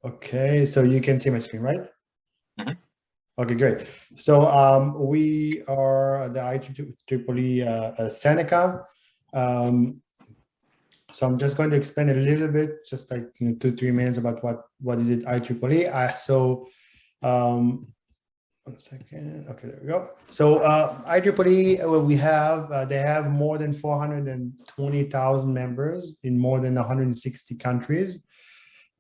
Okay, so you can see my screen, right? Mhm. Okay, great. So we are the IEEE Seneca. So I'm just going to explain a little bit, just like 2-3 minutes about what is it IEEE. One second. Okay, there we go. So IEEE, we have they have more than 420,000 members in more than 160 countries.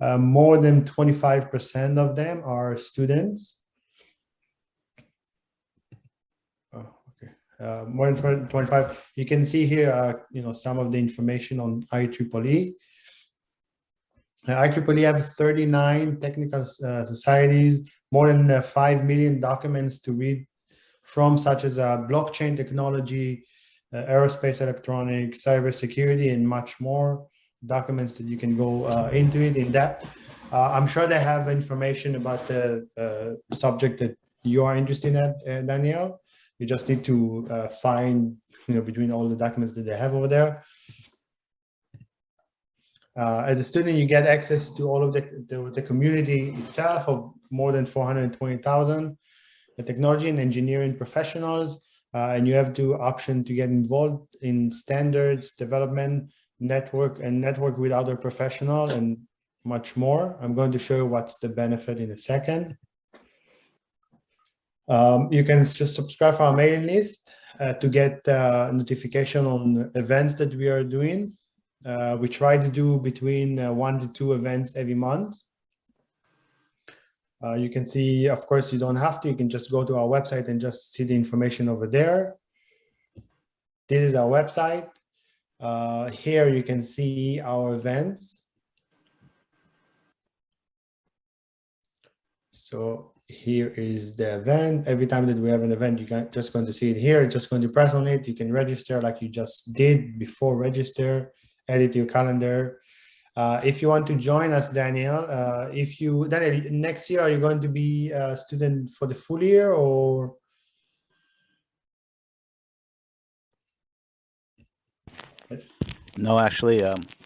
More than 25% of them are students. Oh, okay. More than 25. You can see here, some of the information on IEEE. IEEE have 39 technical societies, more than 5 million documents to read from, such as blockchain technology, aerospace electronics, cybersecurity, and much more documents that you can go into it in depth. I'm sure they have information about the subject that you are interested in, Danielle. You just need to find, between all the documents that they have over there. As a student, you get access to all of the community itself of more than 420,000 technology and engineering professionals, and you have the option to get involved in standards development, network with other professionals, and much more. I'm going to show you what's the benefit in a second. You can just subscribe for our mailing list to get notification on events that we are doing. We try to do between 1 to 2 events every month. You can see, of course, you don't have to, you can just go to our website and just see the information over there. This is our website. Here you can see our events. So here is the event. Every time that we have an event, you're just going to see it here. Just going to press on it. You can register like you just did before. Register, edit your calendar. If you want to join us, Daniel, Daniel, next year, are you going to be a student for the full year, or? No, actually,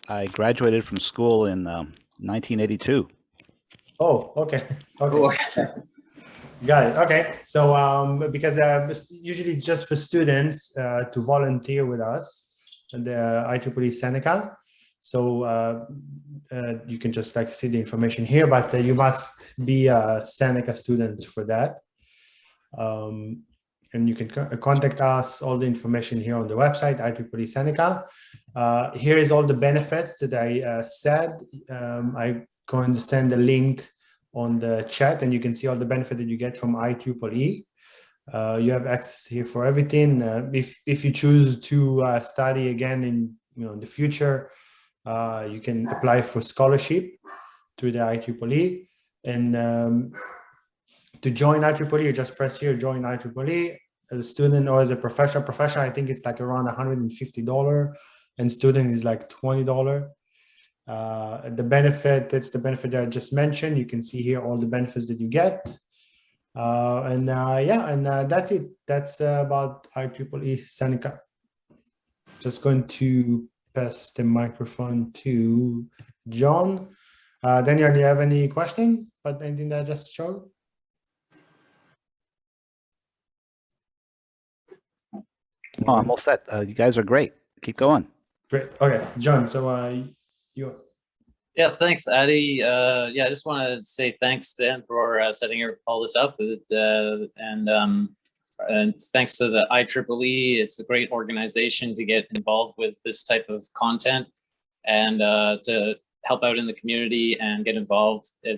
I graduated from school in 1982. Oh, okay. Okay. Got it. Okay. So because usually it's just for students to volunteer with us and the IEEE Seneca. So you can just see the information here, but you must be a Seneca student for that. And you can contact us, all the information here on the website, IEEE Seneca. Here is all the benefits that I said. I'm going to send a link on the chat, and you can see all the benefit that you get from IEEE. You have access here for everything. If you choose to study again in the future, you can apply for scholarship through the IEEE. And to join IEEE, you just press here, join IEEE. As a student or as a professional, I think it's like around $150, and student is like $20. The benefit, that's the benefit that I just mentioned. You can see here all the benefits that you get. That's it. That's about IEEE Seneca. Just going to pass the microphone to John. Daniel, do you have any question about anything that I just showed? Oh, I'm all set. You guys are great. Keep going. Great. Okay, John. So you. Yeah, thanks, Adi. Yeah, I just want to say thanks, Dan, for setting all this up. And thanks to the IEEE. It's a great organization to get involved with this type of content and to help out in the community and get involved. I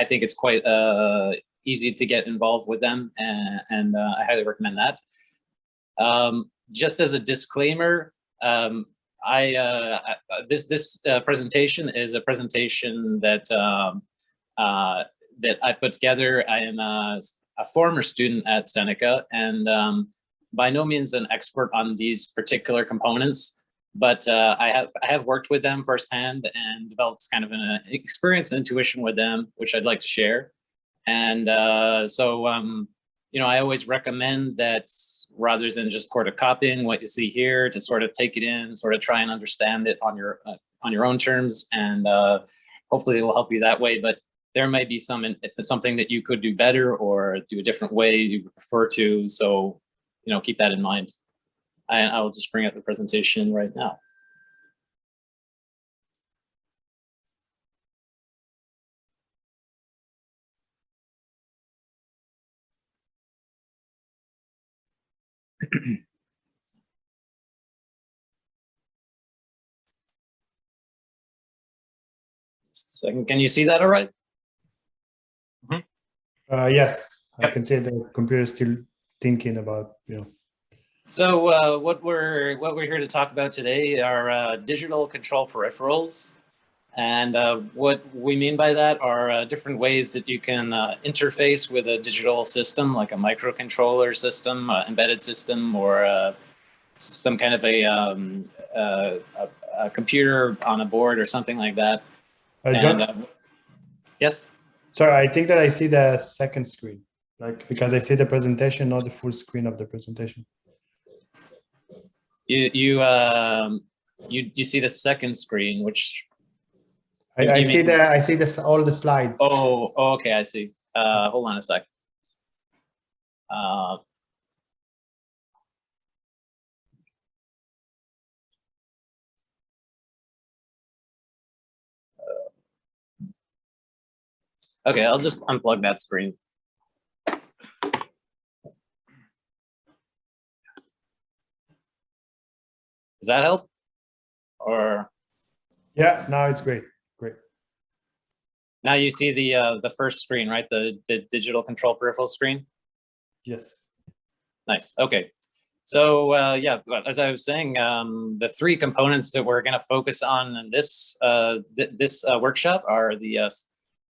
think it's quite easy to get involved with them, and I highly recommend that. Just as a disclaimer, this presentation is a presentation that that I put together. I am a former student at Seneca, and by no means an expert on these particular components, but I have worked with them firsthand and developed kind of an experience and intuition with them, which I'd like to share. And you know, I always recommend that rather than just sort of copying what you see here, to sort of take it in, sort of try and understand it on your own terms, and hopefully it will help you that way. But there might be something that you could do better or do a different way you prefer to. So, you know, keep that in mind. I will just bring up the presentation right now. Just a second. Can you see that all right? Yes, I can see the computer is still thinking about, you know. So what we're here to talk about today are digital control peripherals, and what we mean by that are different ways that you can interface with a digital system, like a microcontroller system, embedded system, or some kind of a computer on a board or something like that. John, yes. Sorry, I think that I see the second screen, like, because I see the presentation, not the full screen of the presentation. You see the second screen, which I see this all the slides. Oh, okay, I see. Hold on a sec. Okay, I'll just unplug that screen. Does that help? Or yeah, now it's great. Great. Now you see the first screen, right? The digital control peripheral screen. Yes. Nice. Okay. So yeah, as I was saying, the three components that we're going to focus on in this workshop are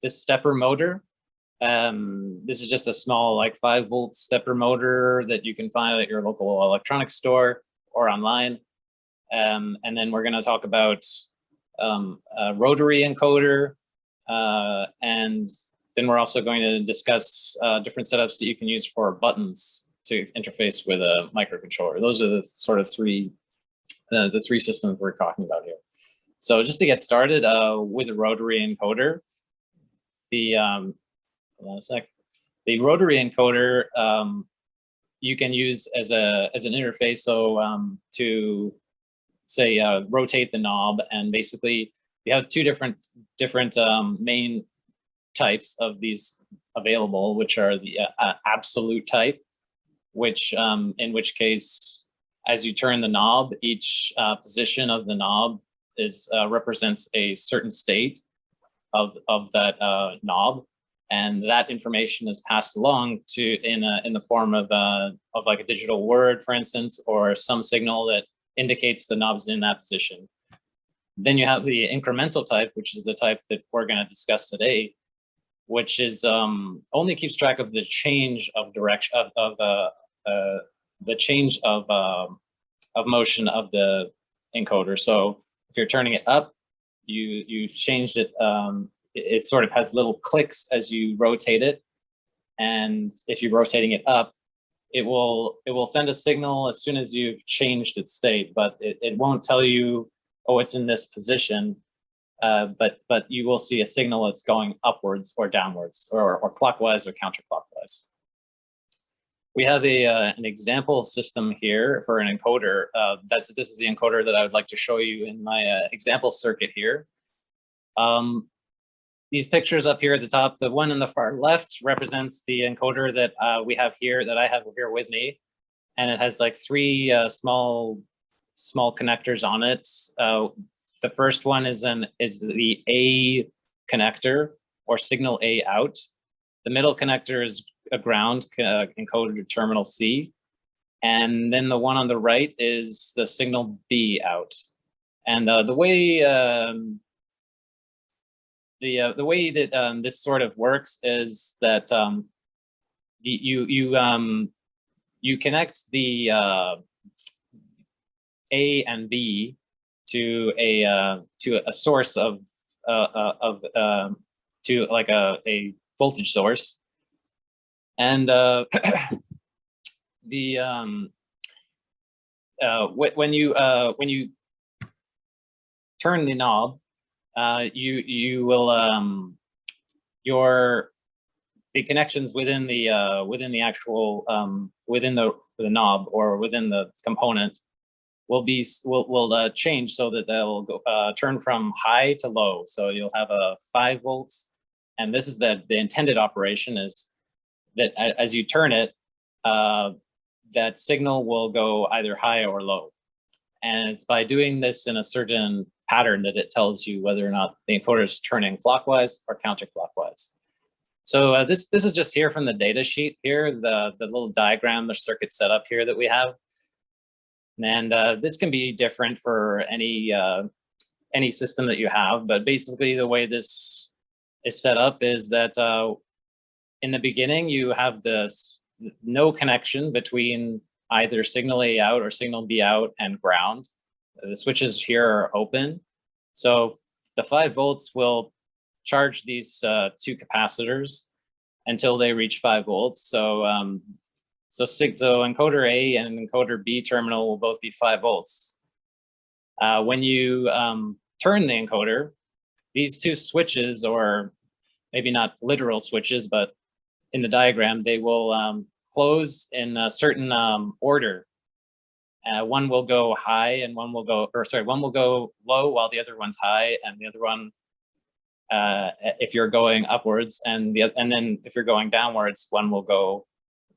this stepper motor. This is just a small, like 5-volt stepper motor that you can find at your local electronics store or online. And then we're going to talk about a rotary encoder, and then we're also going to discuss different setups that you can use for buttons to interface with a microcontroller. Those are the sort of the three systems we're talking about here. So just to get started with a rotary encoder, hold on a sec. The rotary encoder you can use as an interface. So to say rotate the knob, and basically you have two different main types of these available, which are the absolute type, which in which case, as you turn the knob, each position of the knob is represents a certain state of that knob, and that information is passed along to in the form of like a digital word, for instance, or some signal that indicates the knob's in that position. Then you have the incremental type, which is the type that we're going to discuss today, which is only keeps track of the change of direction of the change of motion of the encoder. So if you're turning it up, you've changed it. It sort of has little clicks as you rotate it, and if you're rotating it up, it will send a signal as soon as you've changed its state, but it won't tell you, oh, it's in this position. But you will see a signal that's going upwards or downwards, or clockwise or counterclockwise. we have an example system here for an encoder. This is the encoder that I would like to show you in my example circuit here. These pictures up here at the top, the one in the far left represents the encoder that we have here, that I have here with me. And it has like three small connectors on it. The first one is the A connector, or signal A out. The middle connector is a ground encoder to terminal C. And then the one on the right is the signal B out. And the way that this sort of works is that you connect the A and B to a source to like a voltage source, and when you turn the knob, you will the connections within the actual within the knob or within the component will change so that they'll go turn from high to low. So you'll have a 5 volts, and this is the intended operation is that as you turn it, that signal will go either high or low. And it's by doing this in a certain pattern that it tells you whether or not the encoder is turning clockwise or counterclockwise. So this is just here from the data sheet here, the little diagram, the circuit setup here that we have. And this can be different for any system that you have, but basically the way this is set up is that in the beginning you have no connection between either signal A out or signal B out and ground. The switches here are open. So the 5 volts will charge these 2 capacitors until they reach 5 volts. So so encoder A and encoder B terminal will both be 5 volts. When you turn the encoder, these 2 switches, or maybe not literal switches, but in the diagram, they will close in a certain order. One will go high and one will go low while the other one's high, and the other one, if you're going upwards, and then if you're going downwards, one will go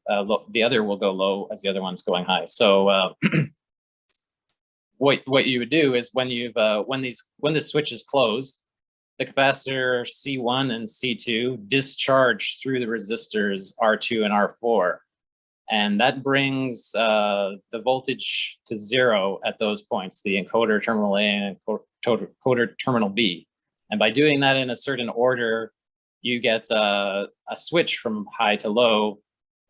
low, the other will go low as the other one's going high. So what you would do is when the switch is closed, the capacitor C1 and C2 discharge through the resistors R2 and R4. And that brings the voltage to 0 at those points, the encoder terminal A and encoder terminal B. And by doing that in a certain order, you get a switch from high to low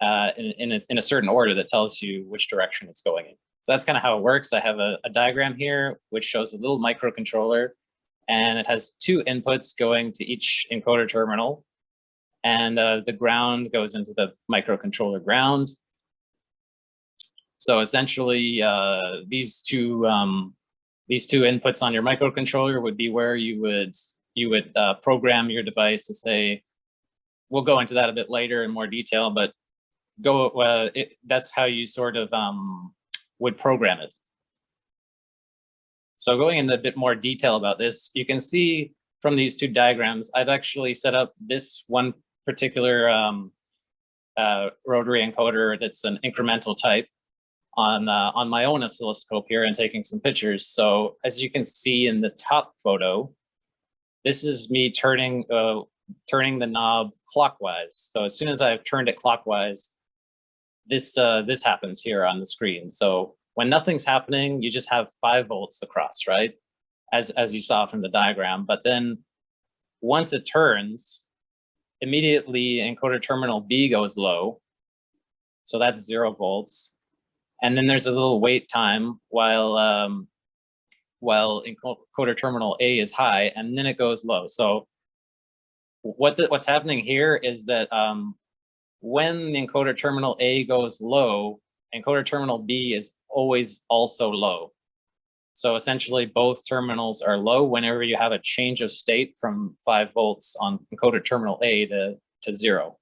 in a certain order that tells you which direction it's going in. So that's kind of how it works. I have a diagram here which shows a little microcontroller, and it has 2 inputs going to each encoder terminal. And the ground goes into the microcontroller ground. So essentially, these two inputs on your microcontroller would be where you would program your device to say. We'll go into that a bit later in more detail, but that's how you sort of would program it. So going into a bit more detail about this, you can see from these 2 diagrams, I've actually set up this one particular rotary encoder that's an incremental type on my own oscilloscope here and taking some pictures. So as you can see in the top photo, this is me turning the knob clockwise. So as soon as I've turned it clockwise, this happens here on the screen. So when nothing's happening, you just have 5 volts across, right? As you saw from the diagram. But then once it turns, immediately encoder terminal B goes low. So that's 0 volts. And then there's a little wait time while encoder terminal A is high, and then it goes low. So what's happening here is that when the encoder terminal A goes low, encoder terminal B is always also low. So essentially both terminals are low whenever you have a change of state from 5 volts on encoder terminal A to 0.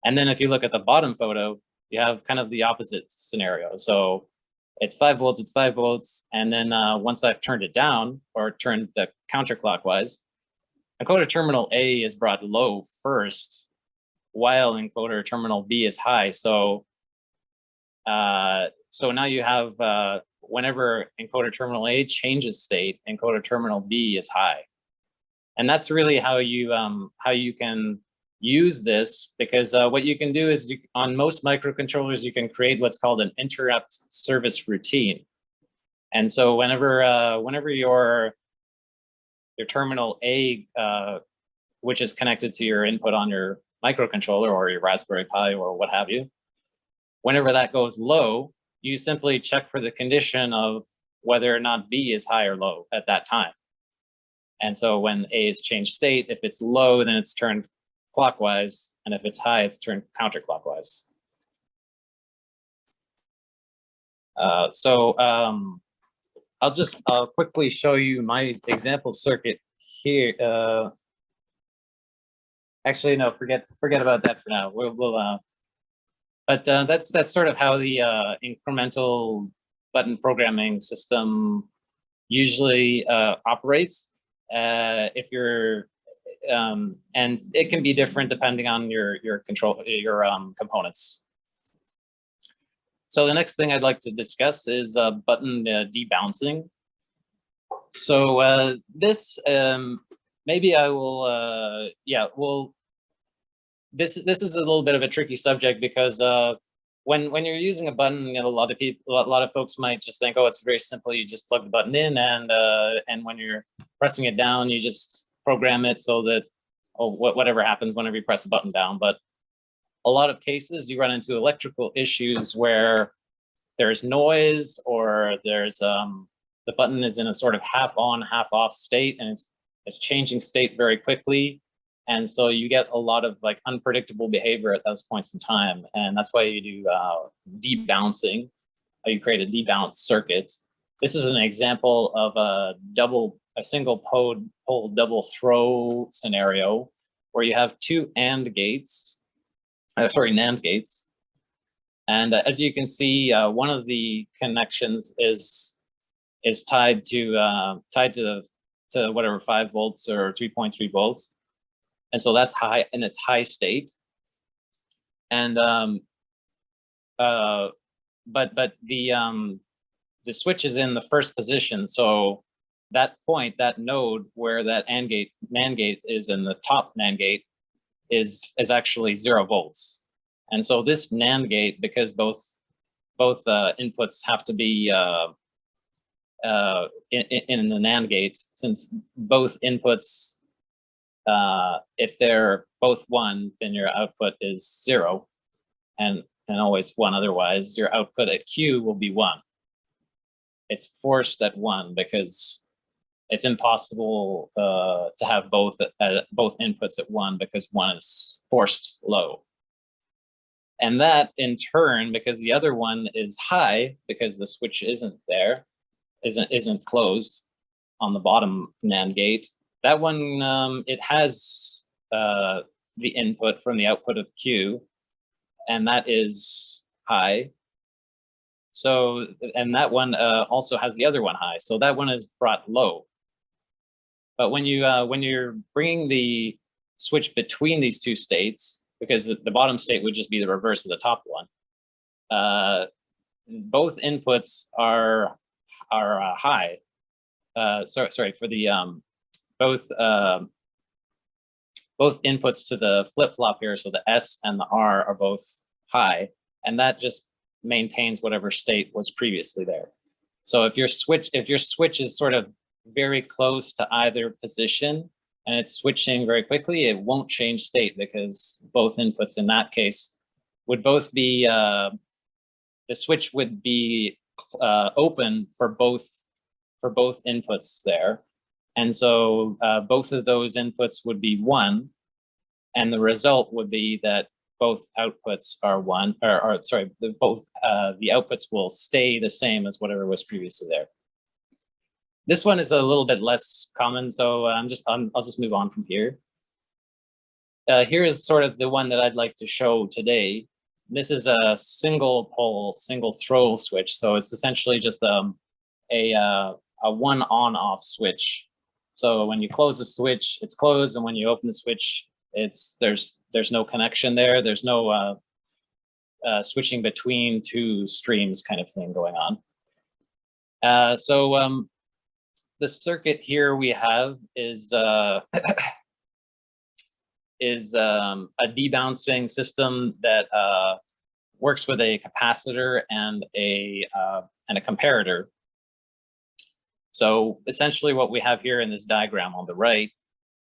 And then if you look at the bottom photo, you have kind of the opposite scenario. So it's 5 volts, it's 5 volts. And then once I've turned it down or turned the counterclockwise, encoder terminal A is brought low first, while encoder terminal B is high. So now you have, whenever encoder terminal A changes state, encoder terminal B is high. And that's really how you can use this, because what you can do is on most microcontrollers, you can create what's called an interrupt service routine. And so whenever your terminal A, which is connected to your input on your microcontroller or your Raspberry Pi or what have you, whenever that goes low, you simply check for the condition of whether or not B is high or low at that time. And so when A is changed state, if it's low, then it's turned clockwise, and if it's high, it's turned counterclockwise. I'll just quickly show you my example circuit here. Actually, no, forget about that for now. But that's sort of how the incremental button programming system usually operates. If you're and it can be different depending on your components. So the next thing I'd like to discuss is button debouncing. So this maybe I will this is a little bit of a tricky subject, because when you're using a button, you know, a lot of folks might just think, oh, it's very simple. You just plug the button in, and when you're pressing it down, you just program it so that whatever happens whenever you press the button down. But a lot of cases you run into electrical issues where there's noise, or there's the button is in a sort of half on, half off state, and it's changing state very quickly. And so you get a lot of like unpredictable behavior at those points in time. And that's why you do debouncing. You create a debounce circuit. This is an example of a single pole double throw scenario where you have two NAND gates. And as you can see, one of the connections is tied to whatever 5 volts or 3.3 volts. And so that's high, and it's high state. And but the switch is in the first position. So that point, that node where that NAND gate is in the top NAND gate is actually 0 volts. And so this NAND gate, because both inputs have to be in the NAND gate, since both inputs, if they're both 1, then your output is 0, and always 1 otherwise. Your output at Q will be 1. It's forced at 1 because it's impossible to have both inputs at 1, because 1 is forced low. And that in turn, because the other one is high, because the switch isn't closed on the bottom NAND gate, that one, it has the input from the output of Q, and that is high. So, and that one also has the other one high. So that one is brought low. But when you're bringing the switch between these two states, because the bottom state would just be the reverse of the top one, both inputs are high. Sorry for the both inputs to the flip-flop here, so the S and the R are both high, and that just maintains whatever state was previously there. So if your switch is sort of very close to either position and it's switching very quickly, it won't change state, because both inputs in that case would both be, the switch would be open for both inputs there. And so both of those inputs would be 1, and the result would be that both outputs are 1, or sorry, the outputs will stay the same as whatever was previously there. This one is a little bit less common, so I'll just move on from here. Here is sort of the one that I'd like to show today. this is a single pole, single throw switch. So it's essentially just a one on off switch. So when you close the switch, it's closed, and when you open the switch, there's no connection there. There's no switching between two streams kind of thing going on. The circuit here we have is a debouncing system that works with a capacitor and a comparator. So essentially what we have here in this diagram on the right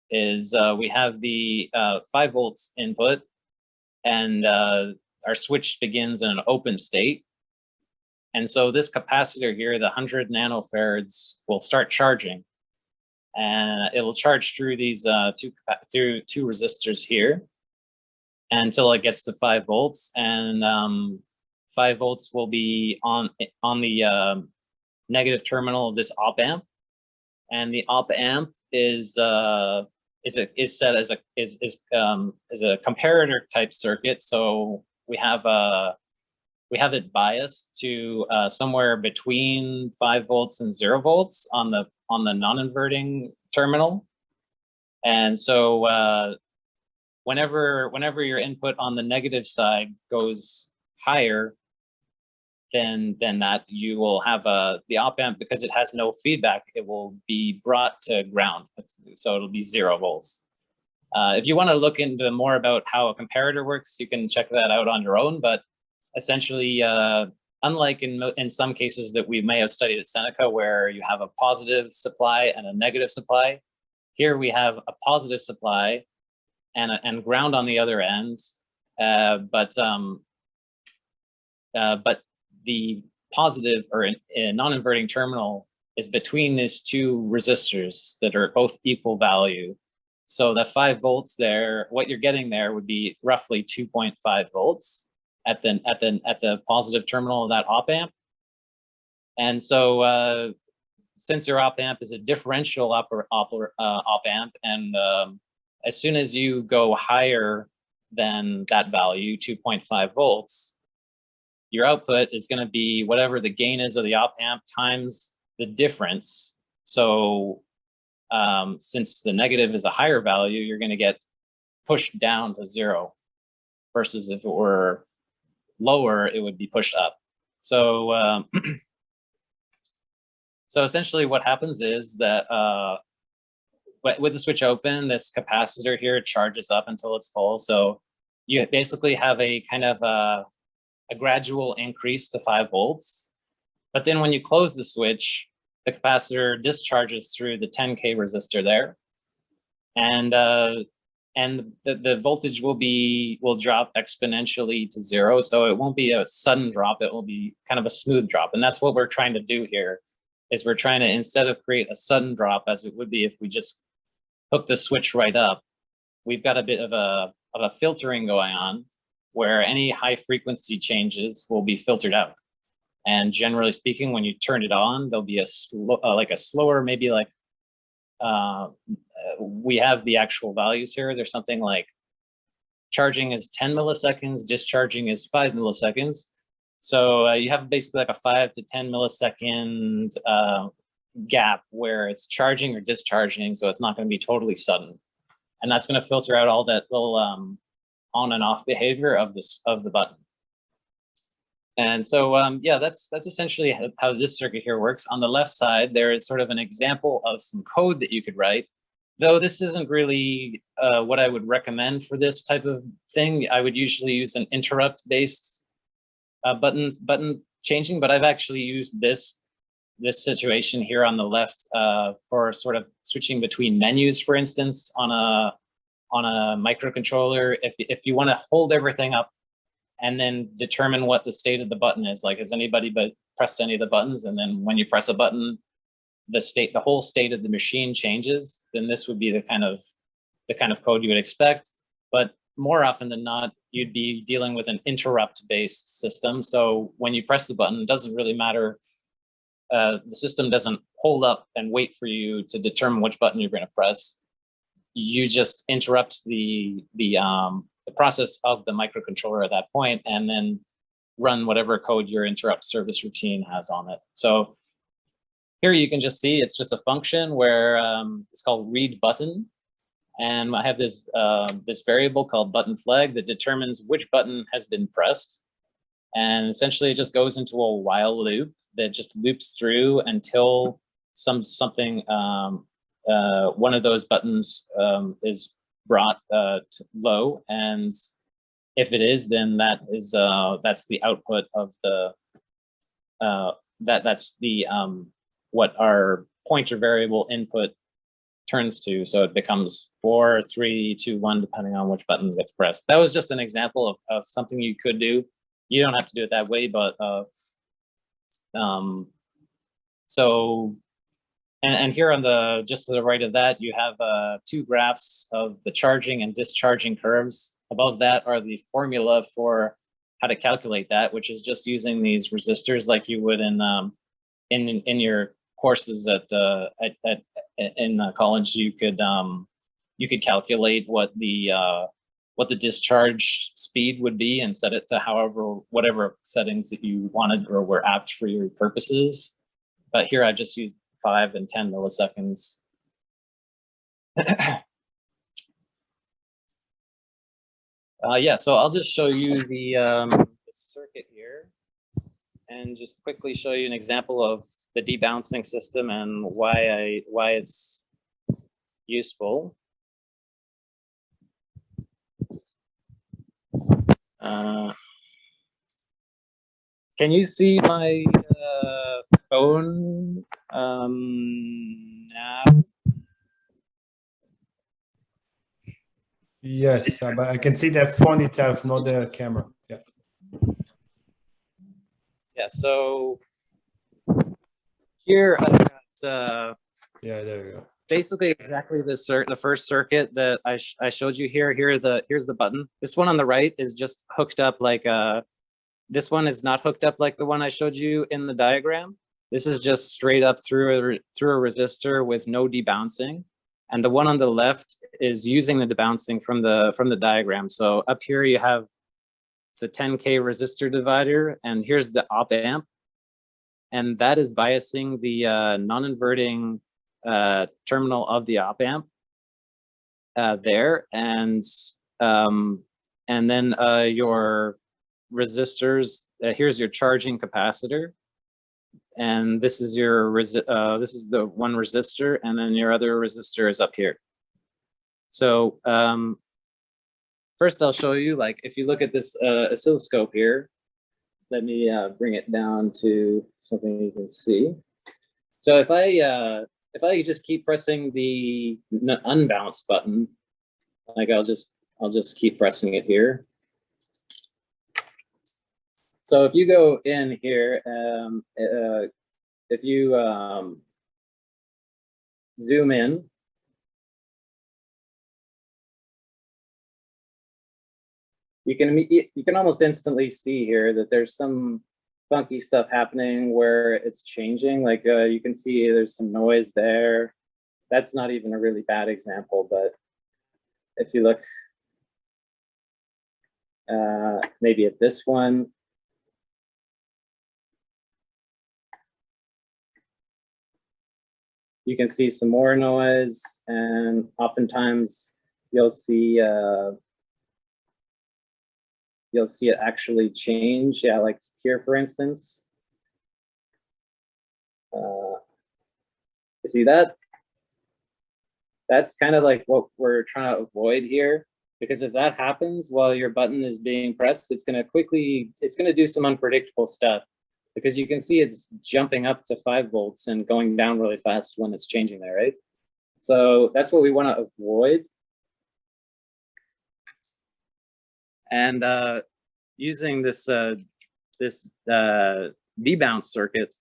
is we have the 5 volts input, and our switch begins in an open state. And so this capacitor here, the 100 nanofarads, will start charging. And it'll charge through these two resistors here until it gets to 5 volts. And 5 volts will be on the negative terminal of this op amp. And the op amp is set as a comparator type circuit. So we have it biased to somewhere between 5 volts and 0 volts on the non-inverting terminal. And so whenever your input on the negative side goes higher than that, you will have the op amp, because it has no feedback, it will be brought to ground. So it'll be 0 volts. If you want to look into more about how a comparator works, you can check that out on your own. But essentially, unlike in some cases that we may have studied at Seneca, where you have a positive supply and a negative supply, here we have a positive supply and ground on the other end. But the positive or a non-inverting terminal is between these two resistors that are both equal value. So the 5 volts there, what you're getting there would be roughly 2.5 volts at the positive terminal of that op amp. And so since your op amp is a differential op amp, and as soon as you go higher than that value, 2.5 volts, your output is going to be whatever the gain is of the op amp times the difference. So since the negative is a higher value, you're going to get pushed down to 0, versus if it were lower, it would be pushed up. So so essentially what happens is that with the switch open, this capacitor here charges up until it's full. So you basically have a kind of a gradual increase to 5 volts. But then when you close the switch, the capacitor discharges through the 10K resistor there. And the voltage will drop exponentially to 0. So it won't be a sudden drop, it will be kind of a smooth drop. And that's what we're trying to do here, is we're trying to, instead of create a sudden drop as it would be if we just hook the switch right up, we've got a bit of a filtering going on, where any high frequency changes will be filtered out. And generally speaking, when you turn it on, there'll be a slower, maybe like, we have the actual values here. There's something like charging is 10 milliseconds, discharging is 5 milliseconds. So you have basically like a 5 to 10 millisecond gap where it's charging or discharging. So it's not going to be totally sudden. And that's going to filter out all that little on and off behavior of the button. And so, yeah, that's essentially how this circuit here works. On the left side, there is sort of an example of some code that you could write, though this isn't really what I would recommend for this type of thing. I would usually use an interrupt-based button changing, but I've actually used this situation here on the left for sort of switching between menus, for instance, on a microcontroller. If you want to hold everything up and then determine what the state of the button is, like, has anybody pressed any of the buttons? And then when you press a button, the whole state of the machine changes, then this would be the kind of code you would expect. But more often than not, you'd be dealing with an interrupt-based system. So when you press the button, it doesn't really matter. The system doesn't hold up and wait for you to determine which button you're going to press. You just interrupt the process of the microcontroller at that point, and then run whatever code your interrupt service routine has on it. So here you can just see it's just a function where it's called read button. And I have this, this variable called button flag that determines which button has been pressed. And essentially it just goes into a while loop that just loops through until something, one of those buttons is brought to low. And if it is, then that is, that's the output of the, that's the, what our pointer variable input turns to. So it becomes 4, 3, 2, 1, depending on which button gets pressed. That was just an example of something you could do. You don't have to do it that way, but so, and here on the, just to the right of that, you have 2 graphs of the charging and discharging curves. Above that are the formula for how to calculate that, which is just using these resistors like you would in your courses in college. You could calculate what the discharge speed would be and set it to whatever settings that you wanted or were apt for your purposes. But here I just used 5 and 10 milliseconds. Yeah, so I'll just show you the circuit here and just quickly show you an example of the debouncing system and why it's useful. Can you see my phone now? Yes, but I can see the phone itself, not the camera. Yeah. Yeah. So here I've got yeah, there you go. Basically exactly the first circuit that I showed you here. Here's the button. This one on the right is just hooked up like this one is not hooked up like the one I showed you in the diagram. This is just straight up through a resistor with no debouncing. And the one on the left is using the debouncing from the diagram. So up here you have the 10K resistor divider, and here's the op amp. And that is biasing the non-inverting terminal of the op amp there. And then your resistors, here's your charging capacitor. And this is your this is the one resistor, and then your other resistor is up here. So first I'll show you, like, if you look at this oscilloscope here, let me bring it down to something you can see. So if I just keep pressing the unbounce button, like I'll just keep pressing it here. So if you go in here, if you zoom in, you can almost instantly see here that there's some funky stuff happening where it's changing. Like you can see there's some noise there. That's not even a really bad example, but if you look maybe at this one, you can see some more noise, and oftentimes you'll see it actually change. Yeah, like here, for instance. You see that? That's kind of like what we're trying to avoid here, because if that happens while your button is being pressed, it's going to do some unpredictable stuff, because you can see it's jumping up to 5 volts and going down really fast when it's changing there, right? So that's what we want to avoid. And using this debounce circuit,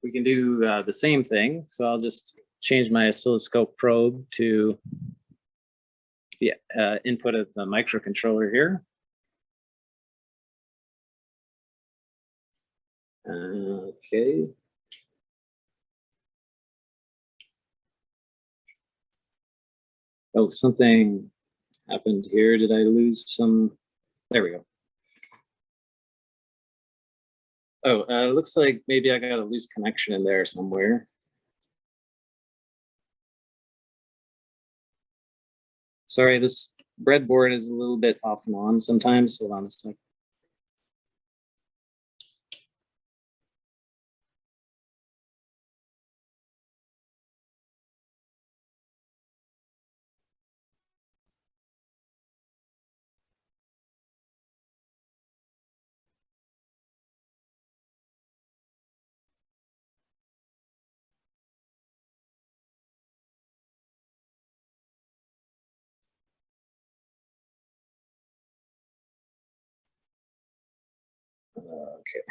we can do the same thing. So I'll just change my oscilloscope probe to the input of the microcontroller here. Okay. Oh, something happened here? Did I lose some? There we go. Oh, looks like maybe I got a loose connection in there somewhere. Sorry, this breadboard is a little bit off and on sometimes. Hold on a sec. Okay.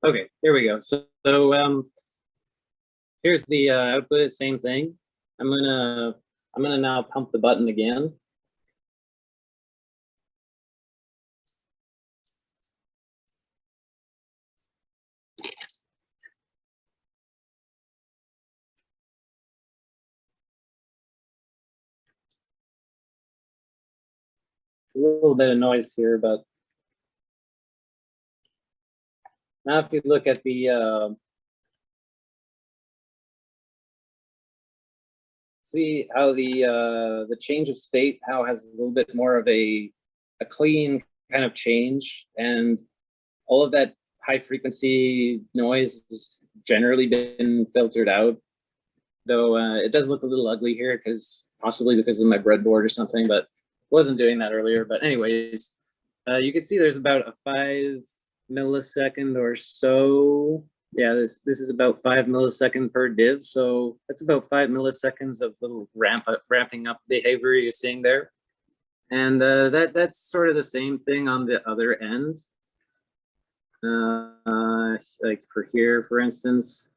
Okay, here we go. So here's the output, same thing. I'm gonna now pump the button again. A little bit of noise here, but now if you look at the see how the change of state, how it has a little bit more of a clean kind of change, and all of that high frequency noise has generally been filtered out. Though it does look a little ugly here because possibly because of my breadboard or something, but wasn't doing that earlier. But anyways, you can see there's about a 5 millisecond or so. Yeah, this is about 5 millisecond per div. So that's about 5 milliseconds of little ramping up behavior you're seeing there. And that's sort of the same thing on the other end. Like for here, for instance,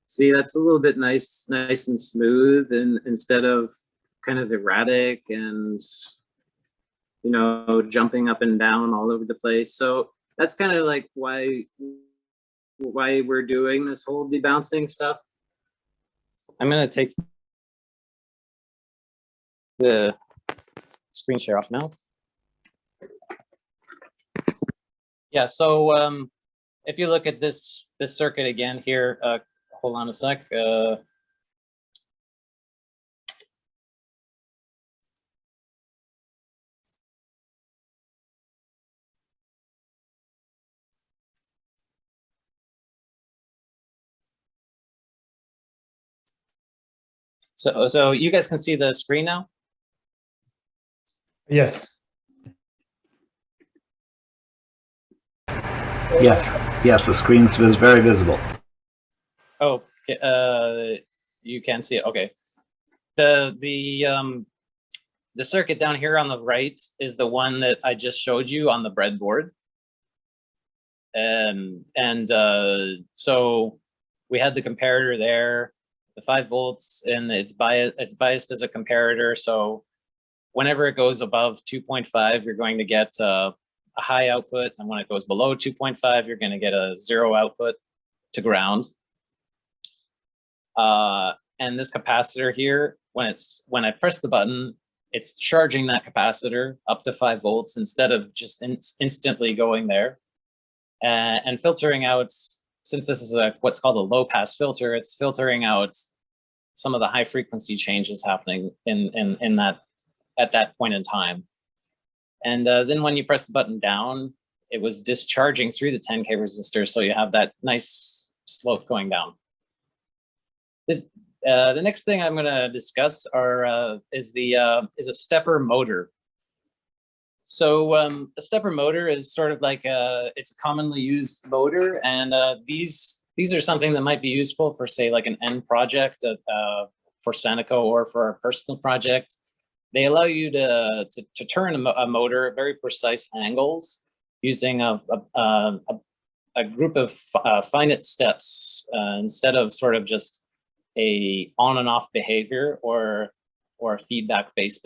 see, that's a little bit nice and smooth, and instead of kind of erratic and, you know, jumping up and down all over the place. So that's kind of like why we're doing this whole debouncing stuff. I'm gonna take the screen share off now. Yeah, so if you look at this circuit again here, hold on a sec. So you guys can see the screen now? Yes. Yes, the screen is very visible. Oh, you can see it. Okay. The circuit down here on the right is the one that I just showed you on the breadboard. So we had the comparator there, the 5 volts, and it's biased as a comparator. So whenever it goes above 2.5, you're going to get a high output, and when it goes below 2.5, you're going to get a 0 output to ground. And this capacitor here, when I press the button, it's charging that capacitor up to 5 volts instead of just instantly going there, and filtering out. Since this is what's called a low pass filter, it's filtering out some of the high frequency changes happening in that at that point in time. And then when you press the button down, it was discharging through the 10K resistor, so you have that nice slope going down. The next thing I'm going to discuss is a stepper motor. So a stepper motor is sort of like it's a commonly used motor, and these are something that might be useful for, say, like an end project for Seneca or for a personal project. They allow you to turn a motor at very precise angles using a group of finite steps instead of sort of just a on and off behavior or a feedback based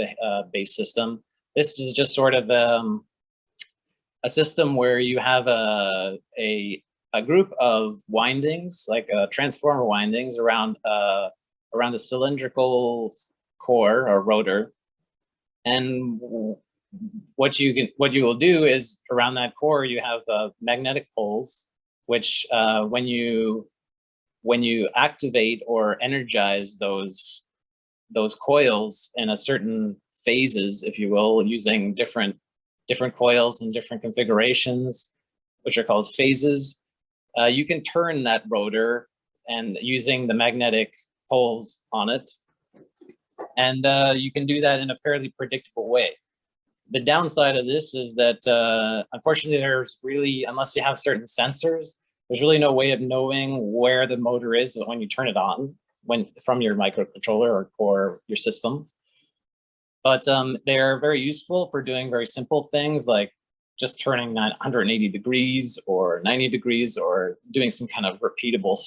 system. This is just sort of a system where you have a a group of windings, like transformer windings around a cylindrical core or rotor. And what you will do is around that core you have magnetic poles, which when you activate or energize those coils in a certain phases, if you will, using different coils and different configurations, which are called phases, you can turn that rotor and using the magnetic poles on it, and you can do that in a fairly predictable way. The downside of this is that unfortunately there's really, unless you have certain sensors, there's really no way of knowing where the motor is when you turn it on from your microcontroller or your system. But they're very useful for doing very simple things like just turning 180 degrees or 90 degrees or doing some kind of repeatable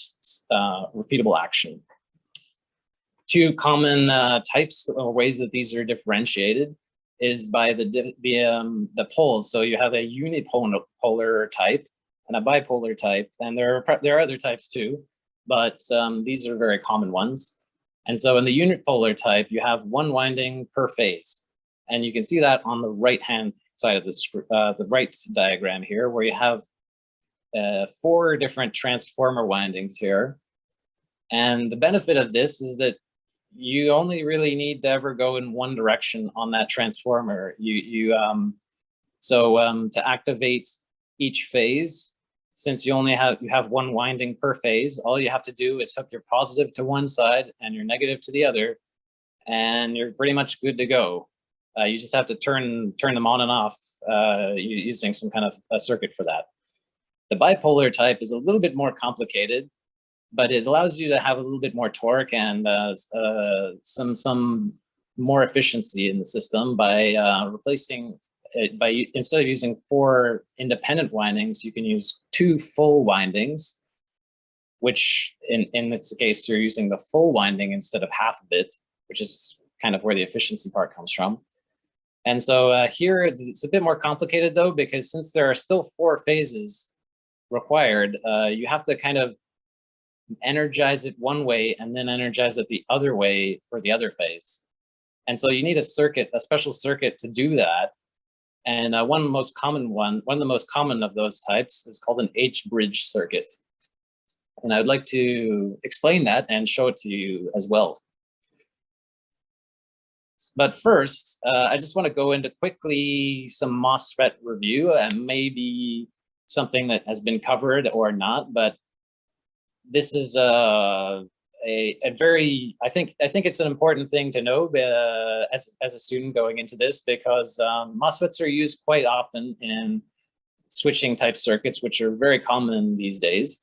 action. Two common types or ways that these are differentiated is by the poles. So you have a unipolar type and a bipolar type, and there are other types too, but these are very common ones. And so in the unipolar type, you have one winding per phase, and you can see that on the right-hand side of the right diagram here, where you have 4 different transformer windings here. And the benefit of this is that you only really need to ever go in one direction on that transformer. To activate each phase, since you have one winding per phase, all you have to do is hook your positive to one side and your negative to the other, and you're pretty much good to go. You just have to turn them on and off using some kind of a circuit for that. The bipolar type is a little bit more complicated, but it allows you to have a little bit more torque and some more efficiency in the system by replacing it instead of using 4 independent windings, you can use 2 full windings, which in this case, you're using the full winding instead of half of it, which is kind of where the efficiency part comes from. And so here it's a bit more complicated though, because since there are still 4 phases required, you have to kind of energize it one way and then energize it the other way for the other phase. And so you need a special circuit to do that. And one of the most common of those types is called an H-bridge circuit. And I would like to explain that and show it to you as well. But first, I just want to go into quickly some MOSFET review, and maybe something that has been covered or not, but this is a very, I think it's an important thing to know as a student going into this, because MOSFETs are used quite often in switching type circuits, which are very common these days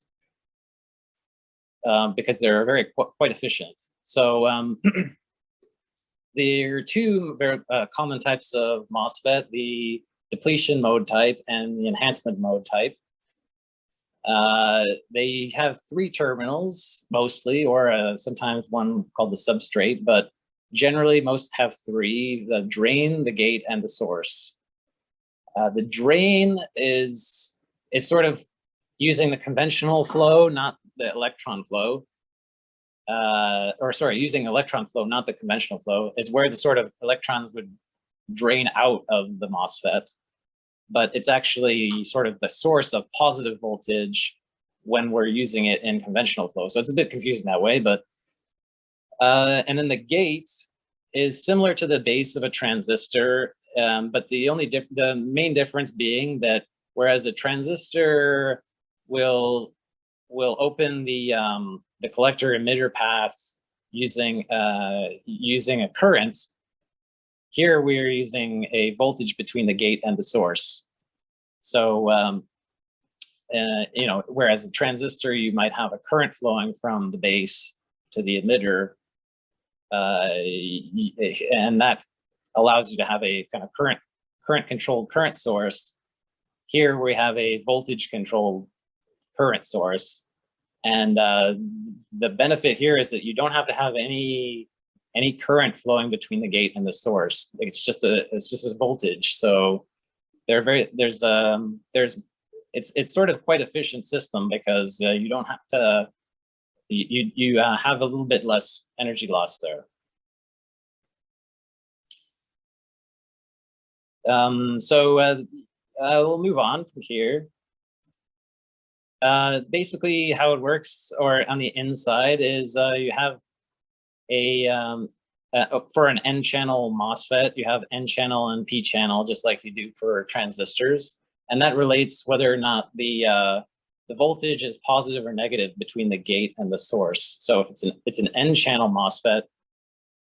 because they're quite efficient. So there are 2 very common types of MOSFET: the depletion mode type and the enhancement mode type. They have 3 terminals mostly, or sometimes one called the substrate, but generally most have 3: the drain, the gate, and the source. The drain is sort of using the conventional flow, not the electron flow. Using electron flow, not the conventional flow, is where the sort of electrons would drain out of the MOSFET. But it's actually sort of the source of positive voltage when we're using it in conventional flow. So it's a bit confusing that way, but, and then the gate is similar to the base of a transistor, but the main difference being that whereas a transistor will open the collector emitter path using a current, here we're using a voltage between the gate and the source. So, whereas a transistor, you might have a current flowing from the base to the emitter, and that allows you to have a kind of current-controlled current source. Here we have a voltage-controlled current source, and the benefit here is that you don't have to have any current flowing between the gate and the source. It's just a voltage. So there's it's sort of quite efficient system because you don't have to, you have a little bit less energy loss there. We'll move on from here. Basically how it works, or on the inside, is you have for an N-channel MOSFET, you have N-channel and P-channel, just like you do for transistors. And that relates whether or not the voltage is positive or negative between the gate and the source. So if it's an N-channel MOSFET,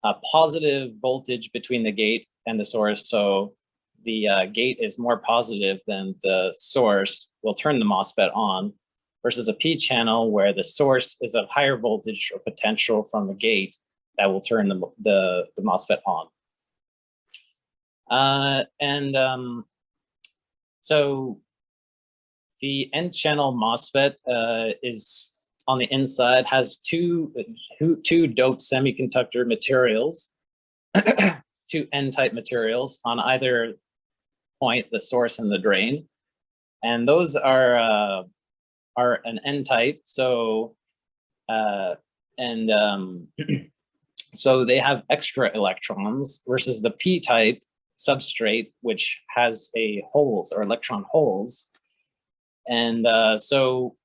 a positive voltage between the gate and the source, so the gate is more positive than the source, will turn the MOSFET on, versus a P-channel where the source is of higher voltage or potential from the gate that will turn the MOSFET on. So the N-channel MOSFET is on the inside, has two doped semiconductor materials, two N-type materials on either point, the source and the drain. And those are an N-type, so so they have extra electrons, versus the P-type substrate, which has holes or electron holes. And so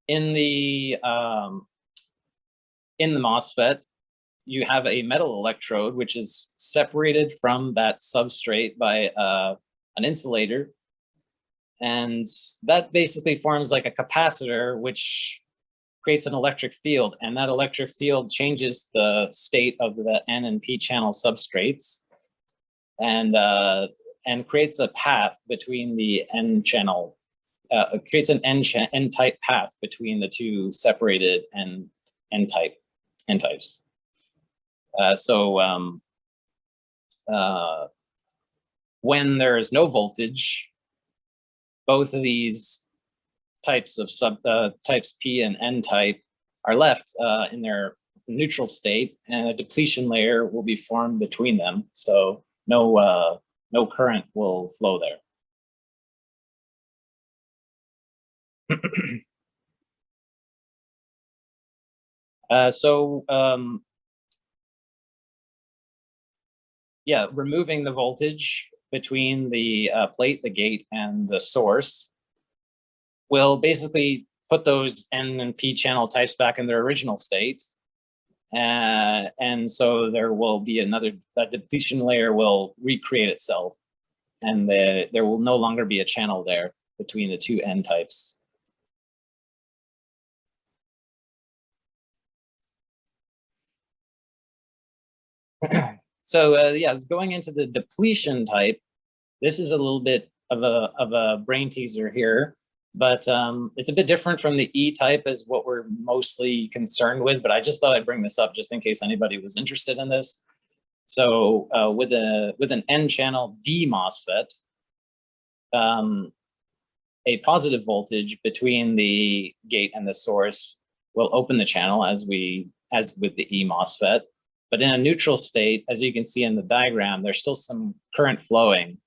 in the MOSFET, you have a metal electrode which is separated from that substrate by an insulator, and that basically forms like a capacitor, which creates an electric field, and that electric field changes the state of the N and P channel substrates, and creates a path between the N channel. Creates an N-type path between the two separated N-types. When there is no voltage, both of these types of types P and N-type are left in their neutral state, and a depletion layer will be formed between them. So no current will flow there. Yeah, removing the voltage between the plate, the gate, and the source will basically put those N and P channel types back in their original state. And so there will be a depletion layer will recreate itself, and there will no longer be a channel there between the two N types. So yeah, going into the depletion type, this is a little bit of a brain teaser here, but it's a bit different from the E-type as what we're mostly concerned with, but I just thought I'd bring this up just in case anybody was interested in this. So with an N-channel D-MOSFET, a positive voltage between the gate and the source will open the channel as with the E-MOSFET. But in a neutral state, as you can see in the diagram, there's still some current flowing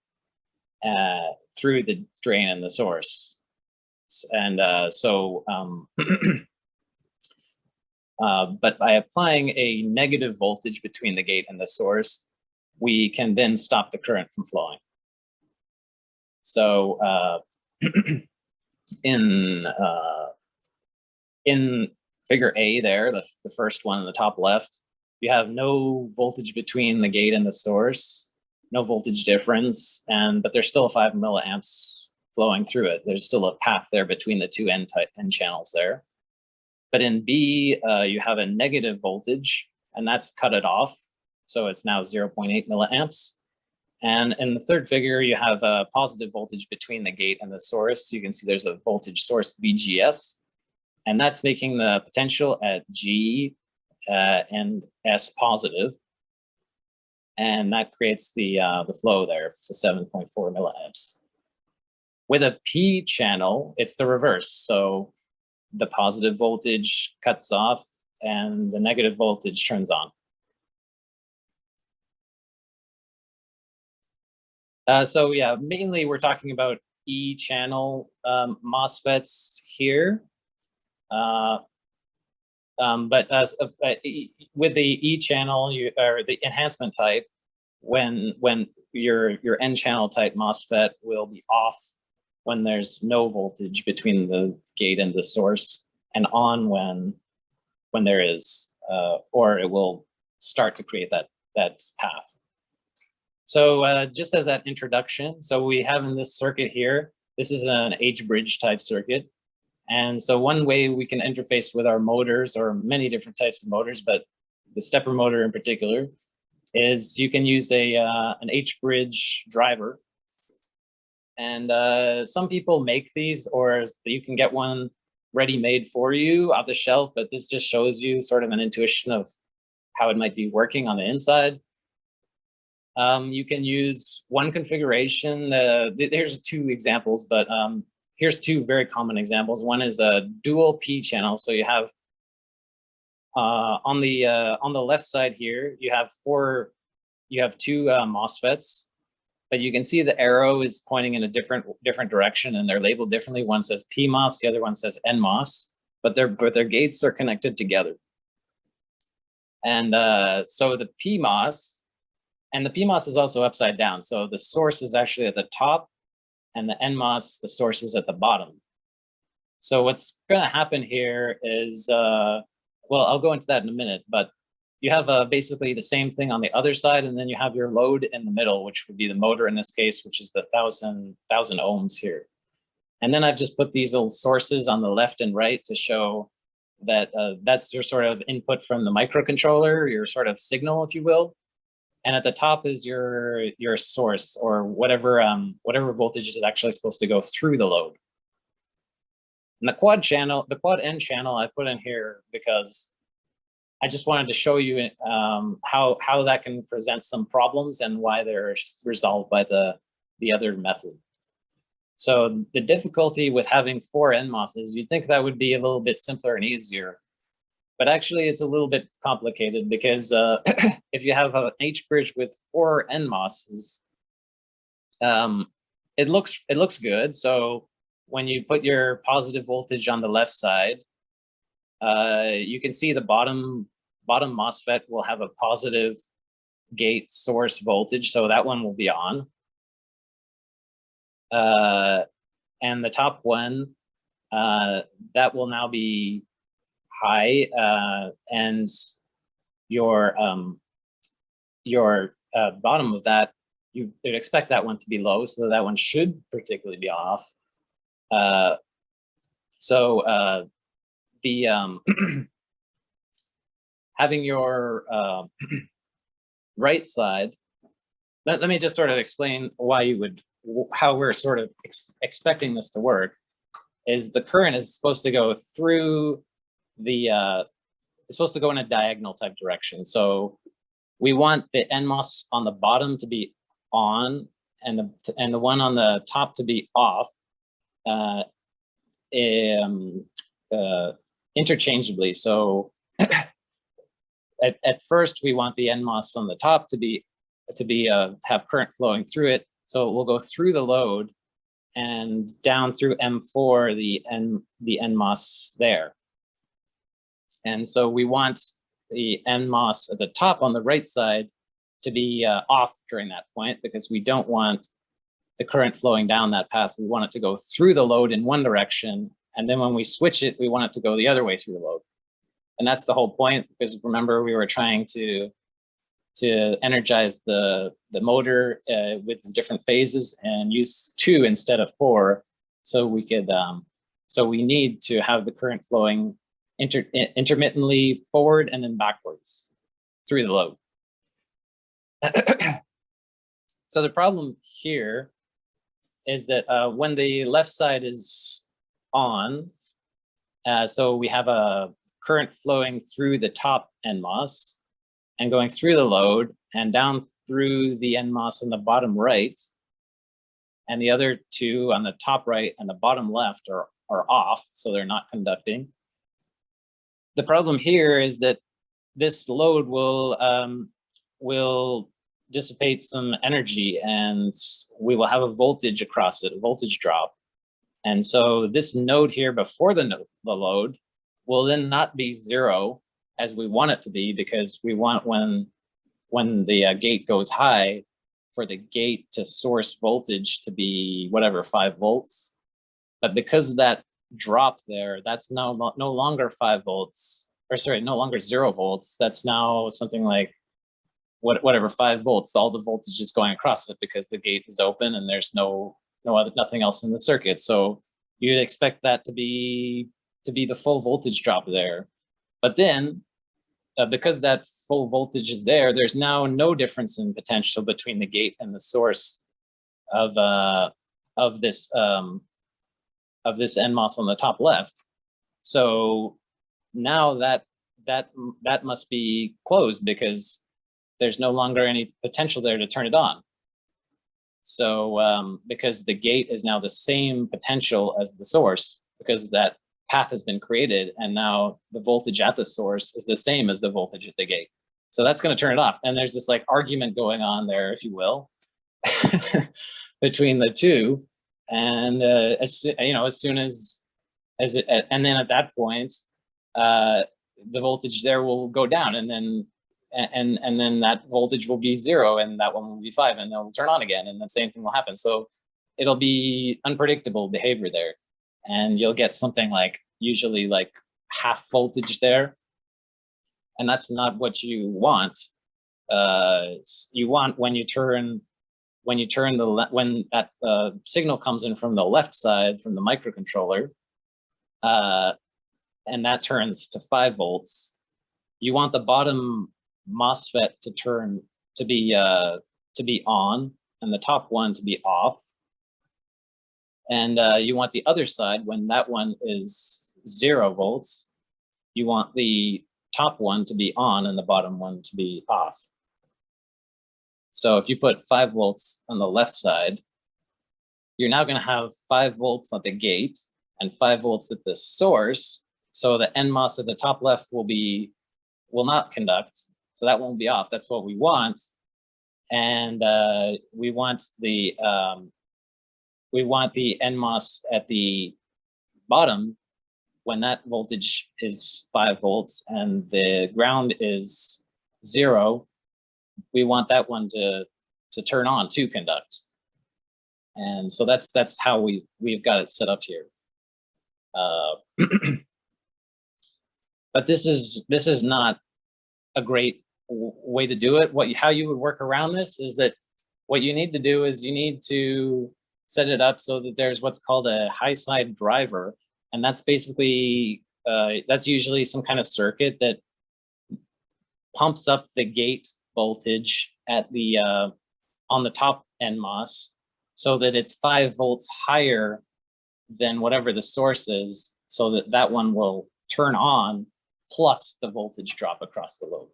through the drain and the source. And but by applying a negative voltage between the gate and the source, we can then stop the current from flowing. So in figure A there, the first one in the top left, you have no voltage between the gate and the source, no voltage difference, but there's still 5 milliamps flowing through it. There's still a path there between the two N channels there. But in B, you have a negative voltage, and that's cut it off. So it's now 0.8 milliamps. And in the third figure, you have a positive voltage between the gate and the source. You can see there's a voltage source VGS, and that's making the potential at G and S positive, and that creates the flow there. It's a 7.4 milliamps. With a P channel, it's the reverse. So the positive voltage cuts off and the negative voltage turns on. So yeah, mainly we're talking about E-channel MOSFETs here. With the E-channel, or the enhancement type, when your N-channel type MOSFET will be off when there's no voltage between the gate and the source, and on when there is, or it will start to create that path. So just as that introduction, so we have in this circuit here, this is an H-bridge type circuit. And so one way we can interface with our motors, or many different types of motors, but the stepper motor in particular, is you can use an H-bridge driver. And some people make these, or you can get one ready-made for you off the shelf, but this just shows you sort of an intuition of how it might be working on the inside. You can use one configuration. There's two examples, but here's two very common examples. One is a dual P channel. So you have on the left side here, you have two MOSFETs, but you can see the arrow is pointing in a different direction, and they're labeled differently. One says PMOS, the other one says NMOS, but their gates are connected together. And so the PMOS, and the PMOS is also upside down. So the source is actually at the top, and the NMOS, the source is at the bottom. So what's going to happen here is, well, I'll go into that in a minute, but you have basically the same thing on the other side, and then you have your load in the middle, which would be the motor in this case, which is the 1,000 ohms here. And then I've just put these little sources on the left and right to show that that's your sort of input from the microcontroller, your sort of signal, if you will. And at the top is your source, or whatever voltage is actually supposed to go through the load. And the quad N channel I put in here because I just wanted to show you how that can present some problems and why they're resolved by the other method. So the difficulty with having 4 NMOSs, you'd think that would be a little bit simpler and easier. But actually, it's a little bit complicated because if you have an H-bridge with 4 NMOSs, it looks good. So when you put your positive voltage on the left side, you can see the bottom MOSFET will have a positive gate source voltage, so that one will be on. And the top one, that will now be high, and your bottom of that, you'd expect that one to be low, so that one should particularly be off. Having your right side, let me just sort of explain how we're sort of expecting this to work. Is the current is supposed to go through it's supposed to go in a diagonal type direction. So we want the NMOS on the bottom to be on, and the one on the top to be off, interchangeably. So at first we want the NMOS on the top to have current flowing through it. So it will go through the load and down through M4, the NMOS there. And so we want the NMOS at the top on the right side to be off during that point, because we don't want the current flowing down that path. We want it to go through the load in one direction, and then when we switch it, we want it to go the other way through the load. And that's the whole point, because remember, we were trying to energize the motor with different phases and use 2 instead of 4, so we could so we need to have the current flowing intermittently forward and then backwards through the load. So the problem here is that when the left side is on, so we have a current flowing through the top NMOS and going through the load and down through the NMOS on the bottom right, and the other 2 on the top right and the bottom left are off, so they're not conducting. The problem here is that this load will dissipate some energy, and we will have a voltage across it, a voltage drop. And so this node here before the load will then not be 0 as we want it to be, because we want when the gate goes high, for the gate to source voltage to be whatever, 5 volts. But because of that drop there, that's no longer 5 volts, or sorry, no longer 0 volts. That's now something like whatever, 5 volts. All the voltage is going across it because the gate is open and there's nothing else in the circuit. So you'd expect that to be the full voltage drop there. But then because that full voltage is there, there's now no difference in potential between the gate and the source of this NMOS on the top left. So now that must be closed, because there's no longer any potential there to turn it on. So because the gate is now the same potential as the source, because that path has been created, and now the voltage at the source is the same as the voltage at the gate. So that's going to turn it off. And there's this like argument going on there, if you will, between the two. And as soon as it, and then at that point, the voltage there will go down, and then that voltage will be 0, and that one will be 5, and they'll turn on again, and the same thing will happen. So it'll be unpredictable behavior there, and you'll get something like usually like half voltage there, and that's not what you want. You want when that signal comes in from the left side from the microcontroller, and that turns to 5 volts. You want the bottom MOSFET to be on, and the top one to be off. And you want the other side, when that one is 0 volts, you want the top one to be on and the bottom one to be off. So if you put 5 volts on the left side, you're now going to have 5 volts at the gate and 5 volts at the source. So the NMOS at the top left will not conduct. So that won't be off. That's what we want. And we want the NMOS at the bottom, when that voltage is 5 volts and the ground is 0, we want that one to turn on to conduct. And so that's how we've got it set up here. But this is not a great way to do it. How you would work around this is that what you need to do is you need to set it up so that there's what's called a high side driver. And that's basically, that's usually some kind of circuit that pumps up the gate voltage at the on the top NMOS, so that it's 5 volts higher than whatever the source is, so that that one will turn on plus the voltage drop across the load.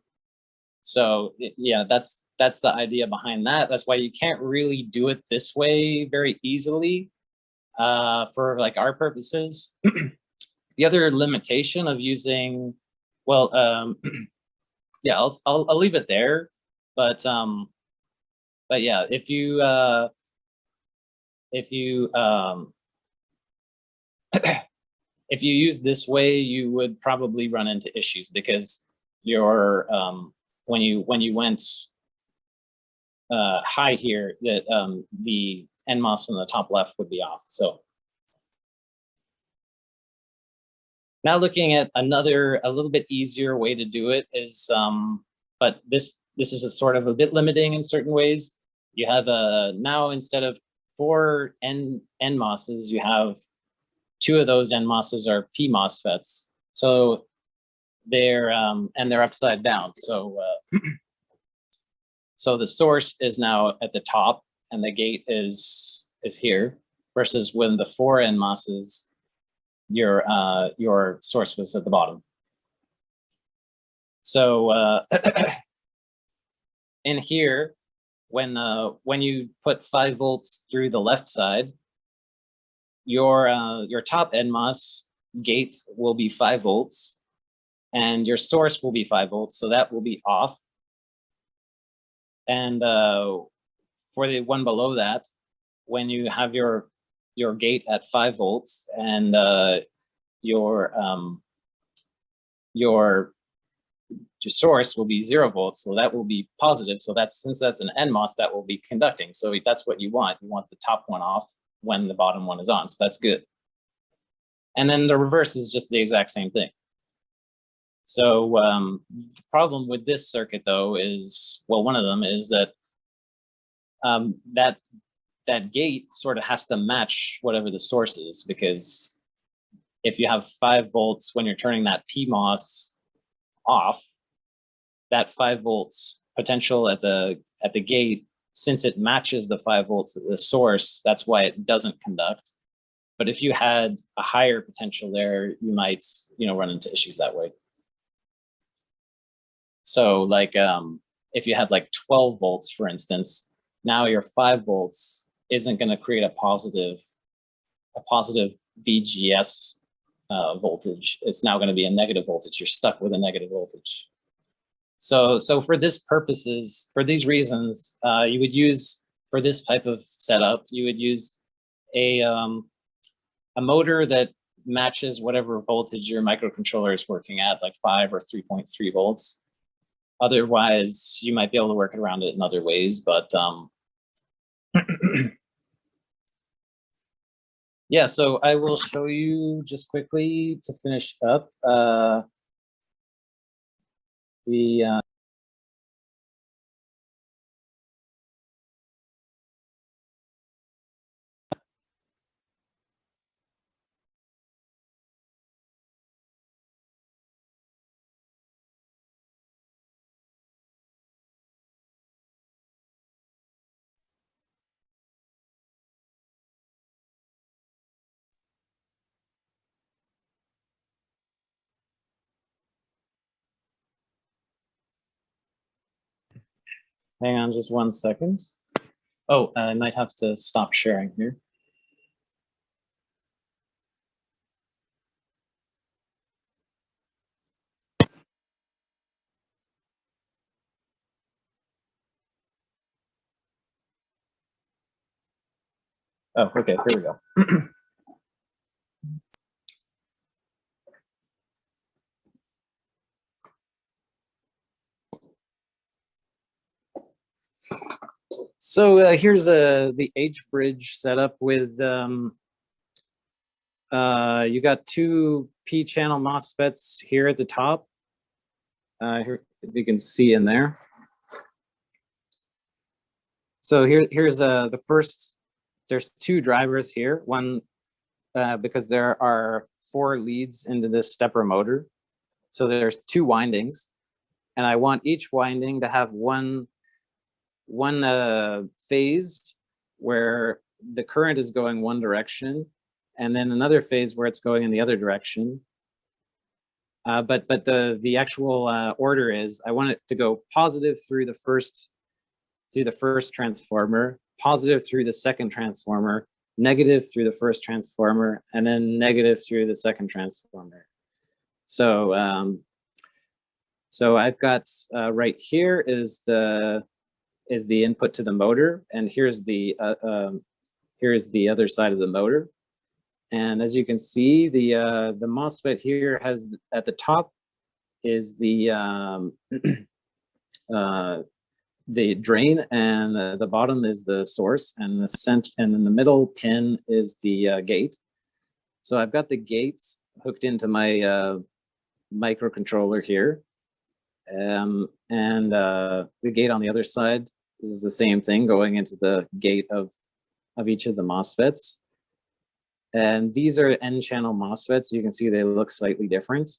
So yeah, that's the idea behind that. That's why you can't really do it this way very easily for like our purposes. The other limitation of using, well, yeah, I'll leave it there. But yeah, if you if you use this way, you would probably run into issues, because your when you went high here, that the NMOS on the top left would be off. So now looking at a little bit easier way to do it is, but this is a sort of a bit limiting in certain ways. You have now, instead of 4 NMOSs, you have 2 of those NMOSs are P MOSFETs. So they're and they're upside down. So so the source is now at the top and the gate is here, versus when the 4 NMOSs, your source was at the bottom. So in here, when you put 5 volts through the left side, your top NMOS gate will be 5 volts, and your source will be 5 volts, so that will be off. And for the one below that, when you have your gate at 5 volts and your source will be 0 volts, so that will be positive. So that's, since that's an NMOS, that will be conducting. So that's what you want. You want the top one off when the bottom one is on. So that's good. And then the reverse is just the exact same thing. So the problem with this circuit, though, is, well, one of them is that that gate sort of has to match whatever the source is, because if you have 5 volts when you're turning that PMOS off, that 5 volts potential at the gate, since it matches the 5 volts at the source, that's why it doesn't conduct. But if you had a higher potential there, you might, run into issues that way. So like if you had like 12 volts, for instance, now your 5 volts isn't going to create a positive VGS voltage. It's now going to be a negative voltage. You're stuck with a negative voltage. So for these reasons, you would use, for this type of setup, you would use a motor that matches whatever voltage your microcontroller is working at, like 5 or 3.3 volts. Otherwise, you might be able to work around it in other ways, but yeah, so I will show you just quickly to finish up hang on just 1 second. Oh, I might have to stop sharing here. Oh, okay, here we go. So here's the H-bridge setup with, you got 2 P-channel MOSFETs here at the top. Here, if you can see in there. So here's the first, there's 2 drivers here. One, because there are 4 leads into this stepper motor. So there's 2 windings, and I want each winding to have one phase where the current is going one direction, and then another phase where it's going in the other direction. But the actual order is, I want it to go positive through the first transformer, positive through the second transformer, negative through the first transformer, and then negative through the second transformer. So so I've got right here is the input to the motor, and here's the other side of the motor. And as you can see, the MOSFET here has, at the top is the drain, and the bottom is the source, and and in the middle pin is the gate. So I've got the gates hooked into my microcontroller here, and the gate on the other side is the same thing, going into the gate of each of the MOSFETs. And these are N-channel MOSFETs. You can see they look slightly different.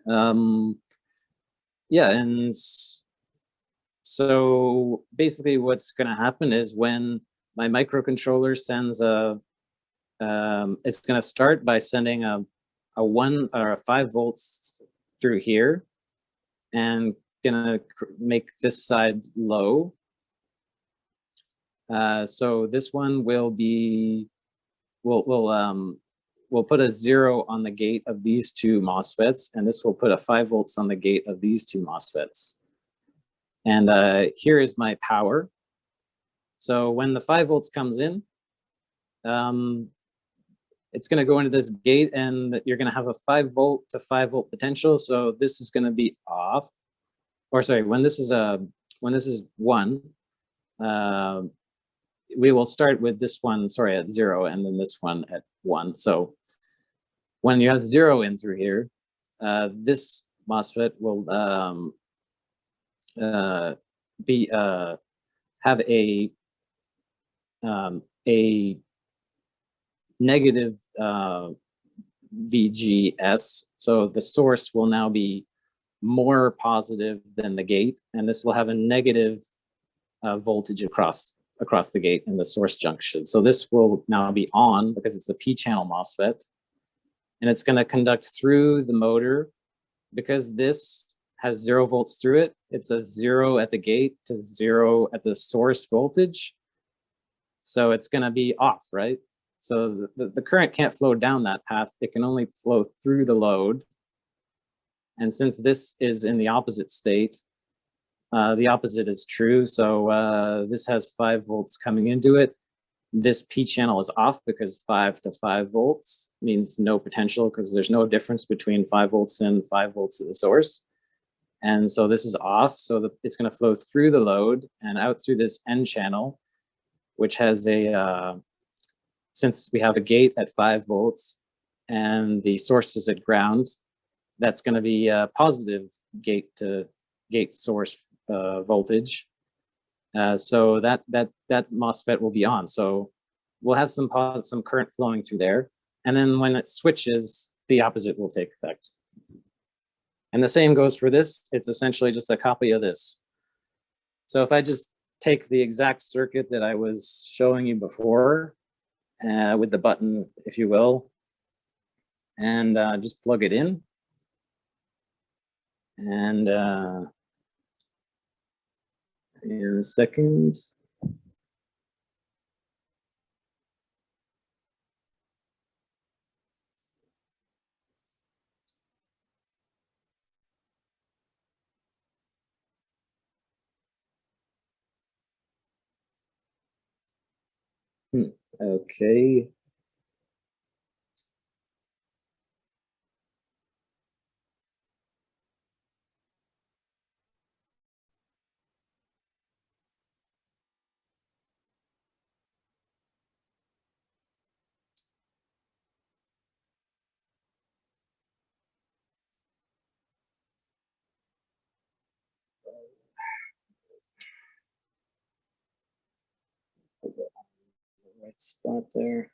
Yeah, and so basically what's going to happen is, when my microcontroller sends it's going to start by sending a 1 or a 5 volts through here, and gonna make this side low. So this one will be, we'll put a 0 on the gate of these 2 MOSFETs, and this will put a 5 volts on the gate of these 2 MOSFETs. And here is my power. So when the 5 volts comes in, it's going to go into this gate, and you're going to have a 5 volt to 5 volt potential. So this is going to be off, or sorry, when this is 1, we will start with this one, sorry, at 0, and then this one at 1. So when you have 0 in through here, this MOSFET will have a negative VGS. So the source will now be more positive than the gate, and this will have a negative voltage across the gate in the source junction. So this will now be on because it's a P-channel MOSFET, and it's going to conduct through the motor. Because this has 0 volts through it, it's a 0 at the gate to 0 at the source voltage. So it's going to be off, right? So the current can't flow down that path. It can only flow through the load. And since this is in the opposite state, the opposite is true. So this has 5 volts coming into it. This P channel is off because 5 to 5 volts means no potential, because there's no difference between 5 volts and 5 volts at the source. And so this is off. So it's going to flow through the load and out through this N channel, which has a, since we have a gate at 5 volts and the source is at ground, that's going to be a positive gate to gate source voltage. So that MOSFET will be on. So we'll have some current flowing through there. And then when it switches, the opposite will take effect. And the same goes for this. It's essentially just a copy of this. So if I just take the exact circuit that I was showing you before, with the button, if you will, and just plug it in. And in a second. Okay. Right spot there.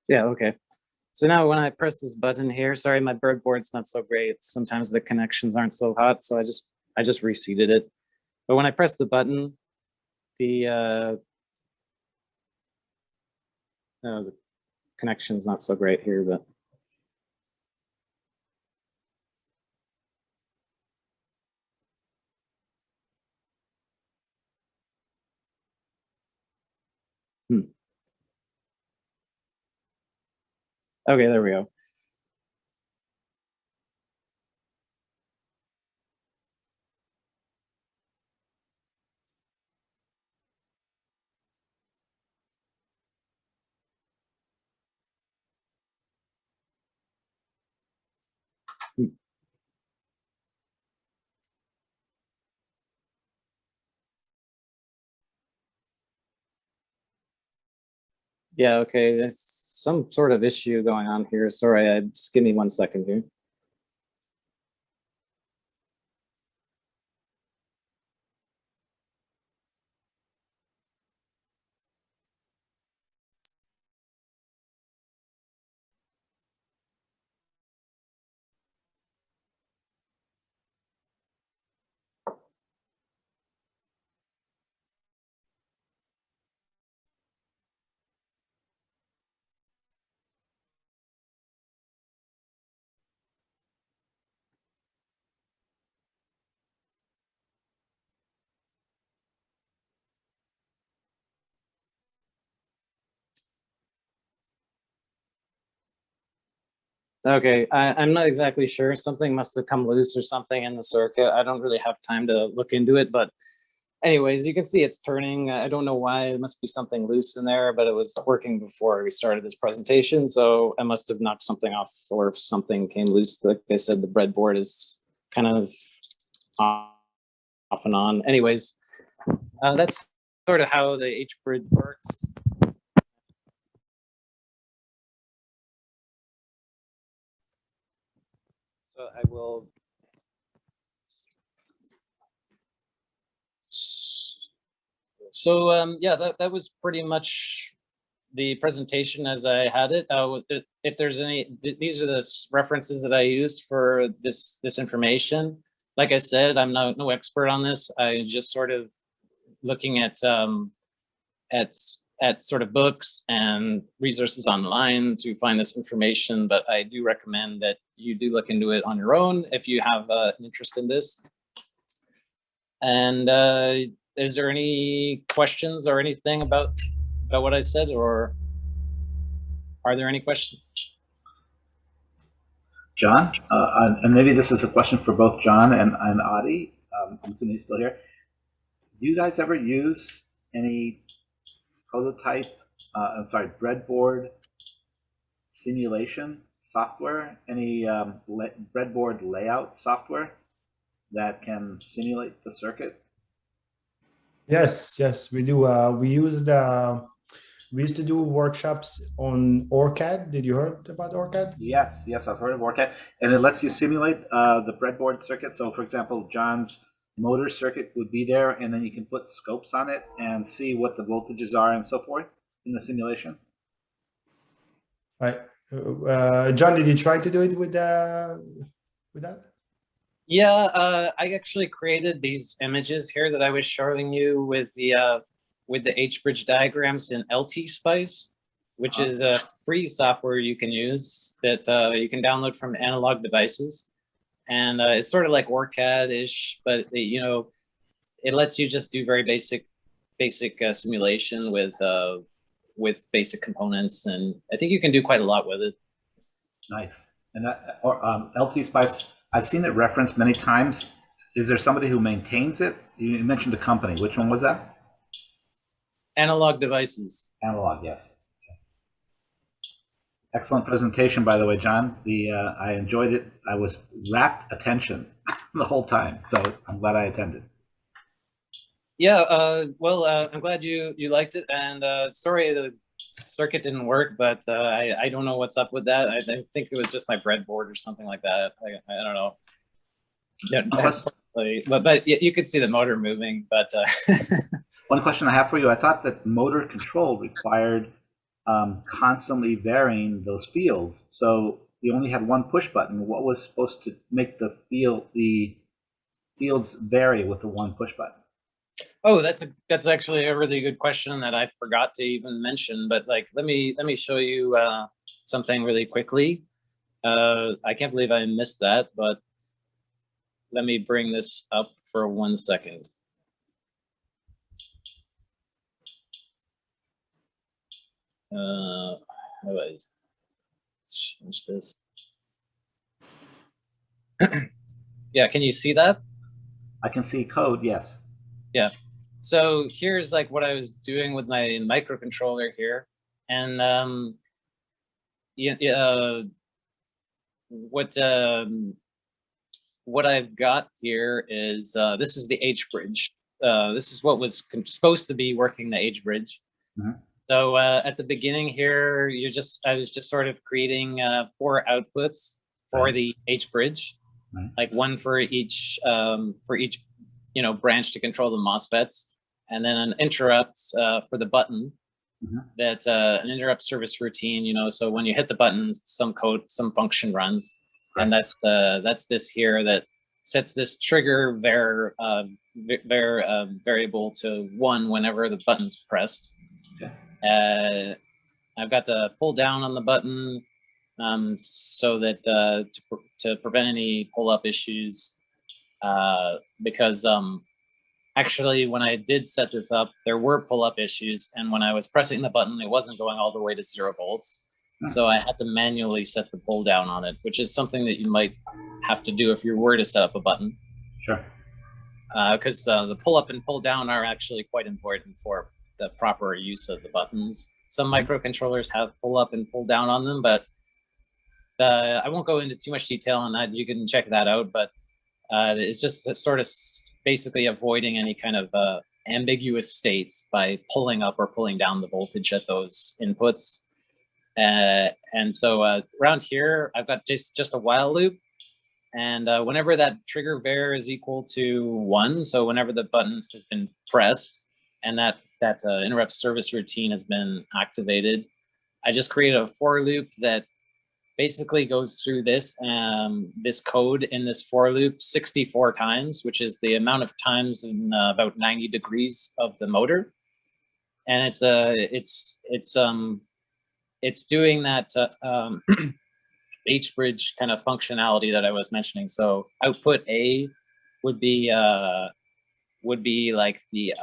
Yeah, okay. So now when I press this button here, sorry, my breadboard's not so great. Sometimes the connections aren't so hot, so I just reseated it. But when I press the button, the connection's not so great here, but okay, there we go. Yeah, okay, there's some sort of issue going on here. Sorry, just give me 1 second here. Okay, I'm not exactly sure. Something must have come loose or something in the circuit. I don't really have time to look into it, but anyways, you can see it's turning. I don't know why. It must be something loose in there, but it was working before we started this presentation, so I must have knocked something off, or if something came loose. Like I said, the breadboard is kind of off and on. Anyways, that's sort of how the H-bridge works. So I will. So yeah, that was pretty much the presentation as I had it. If there's any, these are the references that I used for this information. Like I said, I'm no expert on this. I just sort of looking at sort of books and resources online to find this information. But I do recommend that you do look into it on your own if you have an interest in this. And is there any questions or anything about what I said, or are there any questions? John, and maybe this is a question for both John and Adi. I'm assuming he's still here. Do you guys ever use any prototype, breadboard simulation software? Any breadboard layout software that can simulate the circuit? Yes, we do. We used to do workshops on ORCAD. Did you heard about ORCAD? Yes, I've heard of ORCAD, and it lets you simulate the breadboard circuit. So, for example, John's motor circuit would be there, and then you can put scopes on it and see what the voltages are and so forth in the simulation. Right. John, did you try to do it with that? Yeah, I actually created these images here that I was showing you with the H-bridge diagrams in LT-Spice, which is a free software you can use that you can download from Analog Devices, and it's sort of like ORCAD-ish, but it lets you just do very basic simulation with basic components, and I think you can do quite a lot with it. Nice. And that LT-Spice, I've seen it referenced many times. Is there somebody who maintains it? You mentioned a company. Which one was that? Analog Devices. Analog, yes. Excellent presentation, by the way, John. I enjoyed it. I was rapt attention the whole time, so I'm glad I attended. Yeah, well, I'm glad you liked it, and sorry the circuit didn't work, but I don't know what's up with that. I think it was just my breadboard or something like that. I don't know. Yeah, but you could see the motor moving. But one question I have for you: I thought that motor control required constantly varying those fields. So you only had one push button. What was supposed to make the fields vary with the one push button? Oh, that's actually a really good question that I forgot to even mention. But like, let me show you something really quickly. I can't believe I missed that, but let me bring this up for 1 second. How do I change this? Yeah, can you see that? I can see code, yes. Yeah. So here's like what I was doing with my microcontroller here, and what I've got here is this is the H-bridge. This is what was supposed to be working the H-bridge. Mm-hmm. So at the beginning here, I was just sort of creating 4 outputs for the H-bridge, like one for each branch to control the MOSFETs, and then an interrupt for the button. Mm-hmm. That an interrupt service routine, so when you hit the button, some function runs, and that's this here that sets this trigger variable to 1 whenever the button's pressed. Okay. I've got to pull down on the button so that to prevent any pull-up issues, because actually, when I did set this up, there were pull-up issues, and when I was pressing the button, it wasn't going all the way to 0 volts. So I had to manually set the pull down on it, which is something that you might have to do if you were to set up a button. Sure. Because the pull up and pull down are actually quite important for the proper use of the buttons. Some microcontrollers have pull up and pull down on them, but I won't go into too much detail on that. You can check that out, but it's just sort of basically avoiding any kind of ambiguous states by pulling up or pulling down the voltage at those inputs. And so around here, I've got just a while loop. And whenever that trigger var is equal to 1, so whenever the button has been pressed and that interrupt service routine has been activated, I just create a for loop that basically goes through this code in this for loop 64 times, which is the amount of times in about 90 degrees of the motor. And it's doing that H-bridge kind of functionality that I was mentioning. So output A would be like the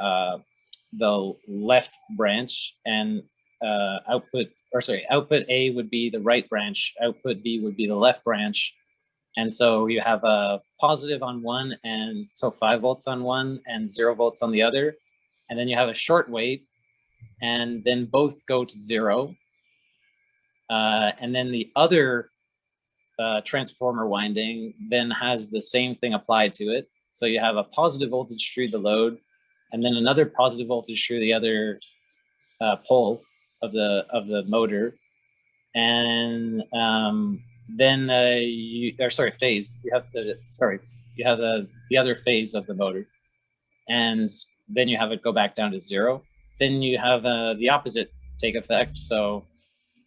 left branch, and output A would be the right branch, output B would be the left branch. And so you have a positive on one, and so 5 volts on one and 0 volts on the other. And then you have a short wait, and then both go to 0. And then the other transformer winding then has the same thing applied to it. So you have a positive voltage through the load, and then another positive voltage through the other pole of the motor, and then phase. You have the other phase of the motor, and then you have it go back down to 0. Then you have the opposite take effect. So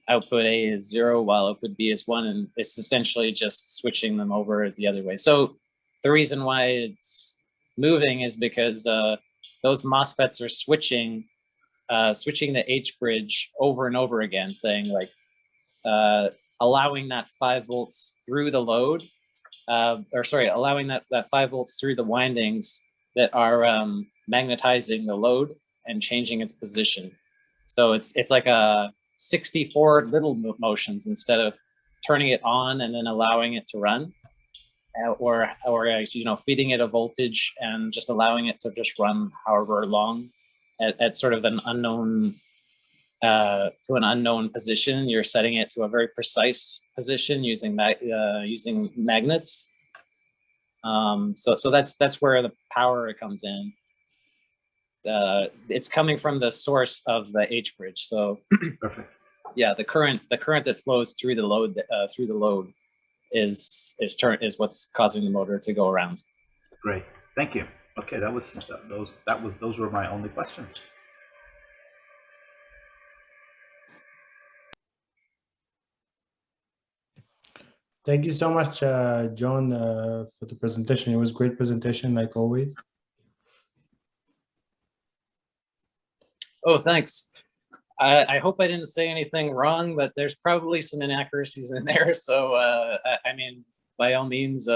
output A is 0 while output B is 1, and it's essentially just switching them over the other way. So the reason why it's moving is because those MOSFETs are switching the H bridge over and over again, saying like allowing that 5 volts through the load, allowing that 5 volts through the windings that are magnetizing the load and changing its position. So it's like a 64 little motions instead of turning it on and then allowing it to run, or feeding it a voltage and just allowing it to just run however long at sort of an unknown to an unknown position. You're setting it to a very precise position using magnets. So that's where the power comes in. It's coming from the source of the H bridge. So Perfect. Yeah, the current that flows through the load is what's causing the motor to go around. Great, thank you. Okay, those were my only questions. Thank you so much, John, for the presentation. It was a great presentation, like always. Oh, thanks. I hope I didn't say anything wrong, but there's probably some inaccuracies in there. So, I mean, by all means,